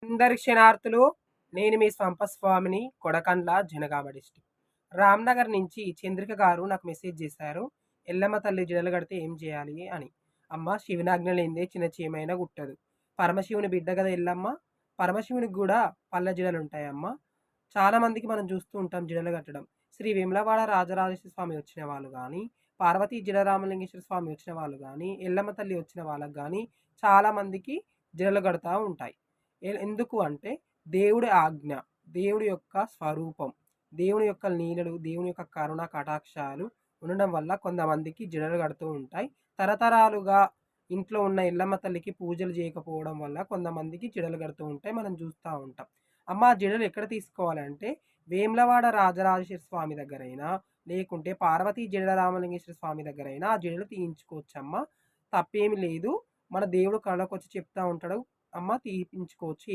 అందరి క్షణార్థులు. నేను మీ స్వామిని కొడకండ్ల జనగామ డిస్ట్రిక్ట్. రామ్నగర్ నుంచి చంద్రిక గారు నాకు మెసేజ్ చేశారు. ఎల్లమ్మ తల్లి జడలు కడితే ఏం చేయాలి అని. అమ్మ శివనాజ్ఞ లేనిదే చిన్న చీమైనా గుట్టదు. పరమశివుని బిడ్డ కదా ఎల్లమ్మ. పరమశివునికి కూడా పళ్ళ జడలు ఉంటాయమ్మ. చాలా మందికి మనం చూస్తూ ఉంటాం జడలు కట్టడం. శ్రీ వేములవాడ రాజరాజేశ్వర స్వామి వచ్చిన వాళ్ళు కానీ, పార్వతీ జడరామలింగేశ్వర స్వామి వచ్చిన వాళ్ళు కానీ, ఎల్లమ్మ తల్లి వచ్చిన వాళ్ళకి కానీ చాలా మందికి జడలు కడతా ఉంటాయి. ఎందుకు అంటే దేవుడి ఆజ్ఞ, దేవుడి యొక్క స్వరూపం, దేవుని యొక్క లీలలు, దేవుని యొక్క కరుణ కటాక్షాలు ఉండడం వల్ల కొంతమందికి జడలు కడుతూ ఉంటాయి. తరతరాలుగా ఇంట్లో ఉన్న ఎల్లమ్మ తల్లికి పూజలు చేయకపోవడం వల్ల కొంతమందికి జడలు కడుతూ ఉంటాయి, మనం చూస్తూ ఉంటాం. అమ్మ జడలు ఎక్కడ తీసుకోవాలంటే వేములవాడ రాజరాజేశ్వర స్వామి దగ్గరైనా, లేకుంటే పార్వతీ జడరామలింగేశ్వర స్వామి దగ్గరైనా ఆ జడలు తీయించుకోవచ్చమ్మ. తప్పేమి లేదు. మన దేవుడు కళ్ళకొచ్చి చెప్తా ఉంటాడు, అమ్మ తీయించుకోవచ్చు.